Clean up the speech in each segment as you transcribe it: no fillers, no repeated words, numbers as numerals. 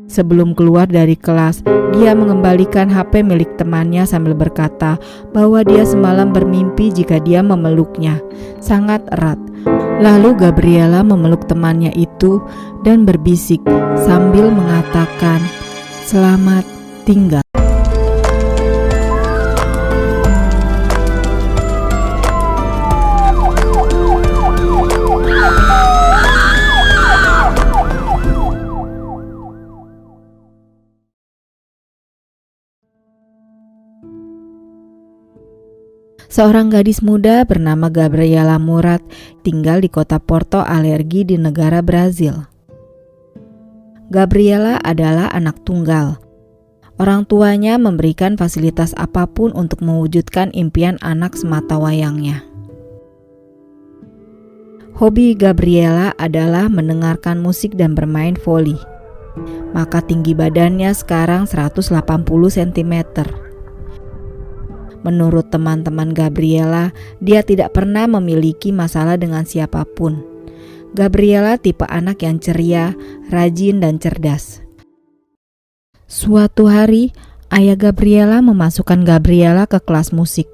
Sebelum keluar dari kelas, dia mengembalikan HP milik temannya sambil berkata bahwa dia semalam bermimpi jika dia memeluknya sangat erat. Lalu Gabriela memeluk temannya itu dan berbisik sambil mengatakan, "Selamat tinggal." Seorang gadis muda bernama Gabriela Murat tinggal di kota Porto Alegre di negara Brazil. Gabriela adalah anak tunggal. Orang tuanya memberikan fasilitas apapun untuk mewujudkan impian anak sematawayangnya. Hobi Gabriela adalah mendengarkan musik dan bermain voli. Maka tinggi badannya sekarang 180 cm. Menurut teman-teman Gabriela, dia tidak pernah memiliki masalah dengan siapapun. Gabriela tipe anak yang ceria, rajin, dan cerdas. Suatu hari, ayah Gabriela memasukkan Gabriela ke kelas musik.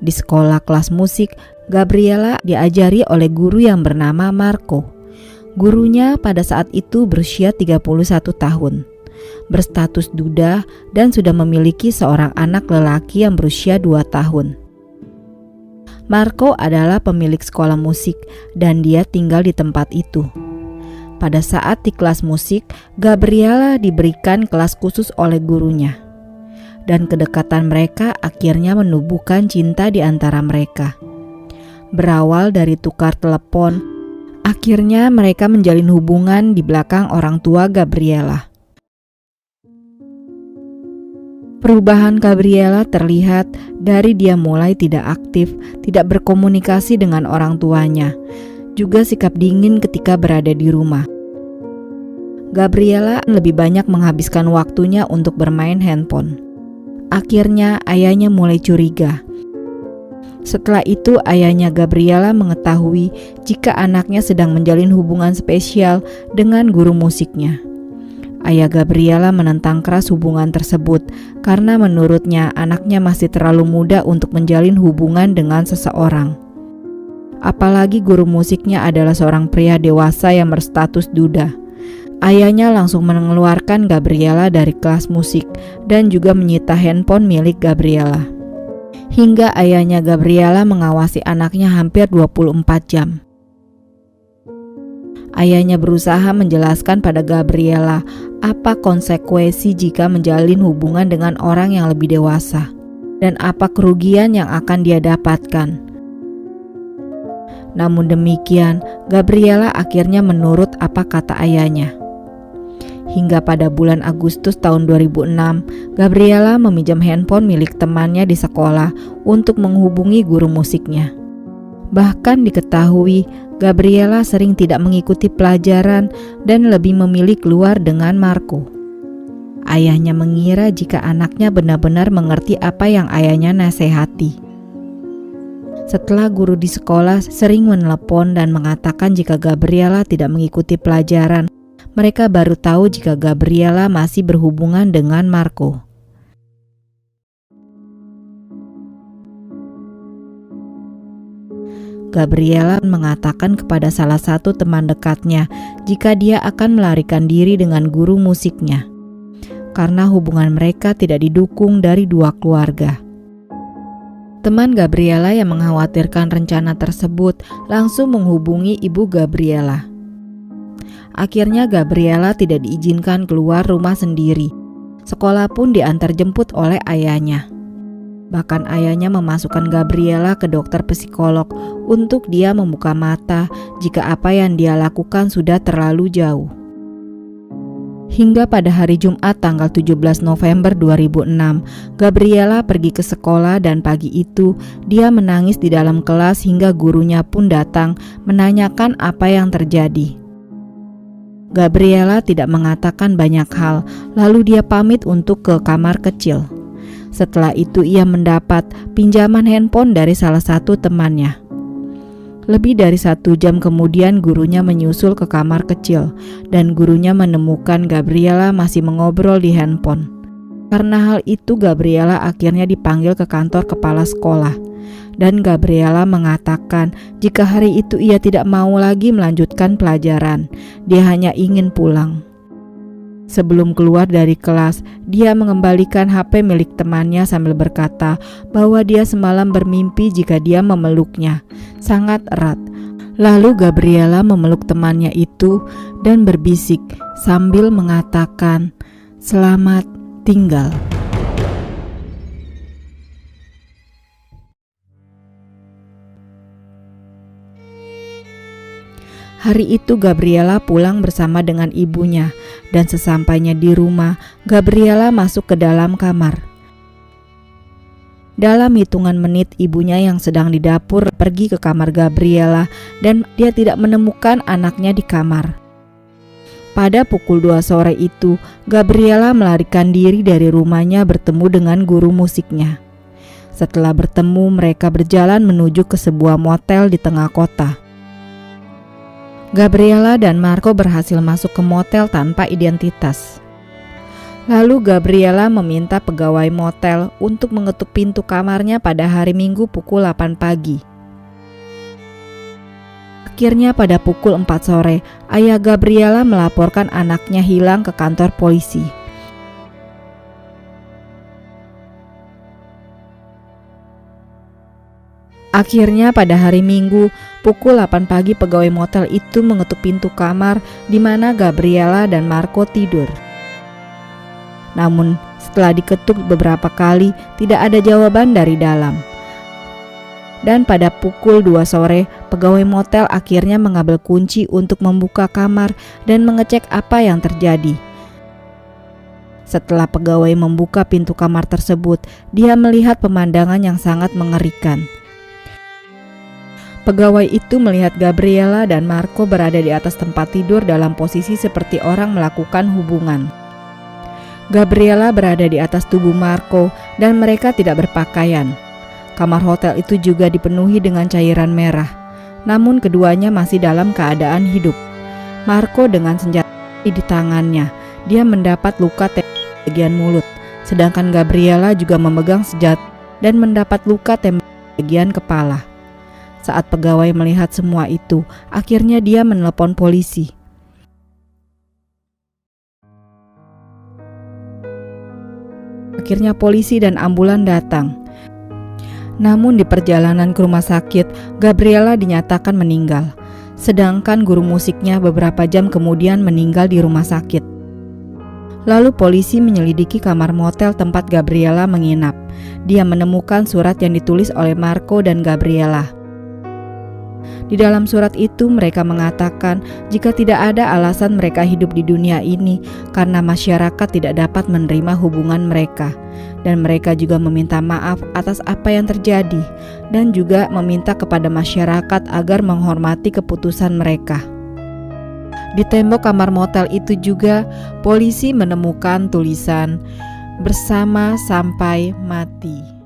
Di sekolah kelas musik, Gabriela diajari oleh guru yang bernama Marco. Gurunya pada saat itu berusia 31 tahun. Berstatus duda dan sudah memiliki seorang anak lelaki yang berusia 2 tahun. Marco adalah pemilik sekolah musik dan dia tinggal di tempat itu. Pada saat di kelas musik, Gabriela diberikan kelas khusus oleh gurunya. Dan kedekatan mereka akhirnya menumbuhkan cinta di antara mereka. Berawal dari tukar telepon, akhirnya mereka menjalin hubungan di belakang orang tua Gabriela. Perubahan Gabriela terlihat dari dia mulai tidak aktif, tidak berkomunikasi dengan orang tuanya, juga sikap dingin ketika berada di rumah. Gabriela lebih banyak menghabiskan waktunya untuk bermain handphone. Akhirnya ayahnya mulai curiga. Setelah itu ayahnya Gabriela mengetahui jika anaknya sedang menjalin hubungan spesial dengan guru musiknya. Ayah Gabriela menentang keras hubungan tersebut karena menurutnya anaknya masih terlalu muda untuk menjalin hubungan dengan seseorang. Apalagi guru musiknya adalah seorang pria dewasa yang berstatus duda. Ayahnya langsung mengeluarkan Gabriela dari kelas musik dan juga menyita handphone milik Gabriela. Hingga ayahnya Gabriela mengawasi anaknya hampir 24 jam. Ayahnya berusaha menjelaskan pada Gabriela apa konsekuensi jika menjalin hubungan dengan orang yang lebih dewasa dan apa kerugian yang akan dia dapatkan. Namun demikian, Gabriela akhirnya menurut apa kata ayahnya. Hingga pada bulan Agustus tahun 2006, Gabriela meminjam handphone milik temannya di sekolah untuk menghubungi guru musiknya. Bahkan diketahui Gabriela sering tidak mengikuti pelajaran dan lebih memilih keluar dengan Marco. Ayahnya mengira jika anaknya benar-benar mengerti apa yang ayahnya nasihati. Setelah guru di sekolah sering menelepon dan mengatakan jika Gabriela tidak mengikuti pelajaran, mereka baru tahu jika Gabriela masih berhubungan dengan Marco. Gabriela mengatakan kepada salah satu teman dekatnya jika dia akan melarikan diri dengan guru musiknya, karena hubungan mereka tidak didukung dari dua keluarga. Teman Gabriela yang mengkhawatirkan rencana tersebut langsung menghubungi ibu Gabriela. Akhirnya Gabriela tidak diizinkan keluar rumah sendiri. Sekolah pun diantar jemput oleh ayahnya. Bahkan ayahnya memasukkan Gabriela ke dokter psikolog untuk dia membuka mata jika apa yang dia lakukan sudah terlalu jauh. Hingga pada hari Jumat tanggal 17 November 2006, Gabriela pergi ke sekolah dan pagi itu dia menangis di dalam kelas hingga gurunya pun datang menanyakan apa yang terjadi. Gabriela tidak mengatakan banyak hal, lalu dia pamit untuk ke kamar kecil. Setelah itu ia mendapat pinjaman handphone dari salah satu temannya. Lebih dari 1 jam kemudian gurunya menyusul ke kamar kecil dan gurunya menemukan Gabriela masih mengobrol di handphone. Karena hal itu Gabriela akhirnya dipanggil ke kantor kepala sekolah. Dan Gabriela mengatakan jika hari itu ia tidak mau lagi melanjutkan pelajaran, dia hanya ingin pulang. Sebelum keluar dari kelas, dia mengembalikan HP milik temannya sambil berkata bahwa dia semalam bermimpi jika dia memeluknya, sangat erat. Lalu Gabriela memeluk temannya itu dan berbisik sambil mengatakan, "Selamat tinggal." Hari itu Gabriela pulang bersama dengan ibunya dan sesampainya di rumah, Gabriela masuk ke dalam kamar. Dalam hitungan menit ibunya yang sedang di dapur pergi ke kamar Gabriela dan dia tidak menemukan anaknya di kamar. Pada pukul 2 sore itu, Gabriela melarikan diri dari rumahnya bertemu dengan guru musiknya. Setelah bertemu, mereka berjalan menuju ke sebuah motel di tengah kota. Gabriela dan Marco berhasil masuk ke motel tanpa identitas. Lalu Gabriela meminta pegawai motel untuk mengetuk pintu kamarnya pada hari Minggu pukul 8 pagi. Akhirnya pada pukul 4 sore, ayah Gabriela melaporkan anaknya hilang ke kantor polisi. Akhirnya pada hari Minggu pukul 8 pagi pegawai motel itu mengetuk pintu kamar di mana Gabriela dan Marco tidur. Namun setelah diketuk beberapa kali tidak ada jawaban dari dalam. Dan pada pukul 2 sore pegawai motel akhirnya mengambil kunci untuk membuka kamar dan mengecek apa yang terjadi. Setelah pegawai membuka pintu kamar tersebut, dia melihat pemandangan yang sangat mengerikan. Pegawai itu melihat Gabriela dan Marco berada di atas tempat tidur dalam posisi seperti orang melakukan hubungan. Gabriela berada di atas tubuh Marco dan mereka tidak berpakaian. Kamar hotel itu juga dipenuhi dengan cairan merah, namun keduanya masih dalam keadaan hidup. Marco dengan senjata di tangannya, dia mendapat luka tembak di bagian mulut, sedangkan Gabriela juga memegang senjata dan mendapat luka tembak di bagian kepala. Saat pegawai melihat semua itu, akhirnya dia menelepon polisi. Akhirnya polisi dan ambulan datang. Namun di perjalanan ke rumah sakit, Gabriela dinyatakan meninggal. Sedangkan guru musiknya beberapa jam kemudian meninggal di rumah sakit. Lalu polisi menyelidiki kamar motel tempat Gabriela menginap. Dia menemukan surat yang ditulis oleh Marco dan Gabriela. Di dalam surat itu mereka mengatakan jika tidak ada alasan mereka hidup di dunia ini karena masyarakat tidak dapat menerima hubungan mereka. Dan mereka juga meminta maaf atas apa yang terjadi dan juga meminta kepada masyarakat agar menghormati keputusan mereka. Di tembok kamar motel itu juga polisi menemukan tulisan "Bersama sampai mati".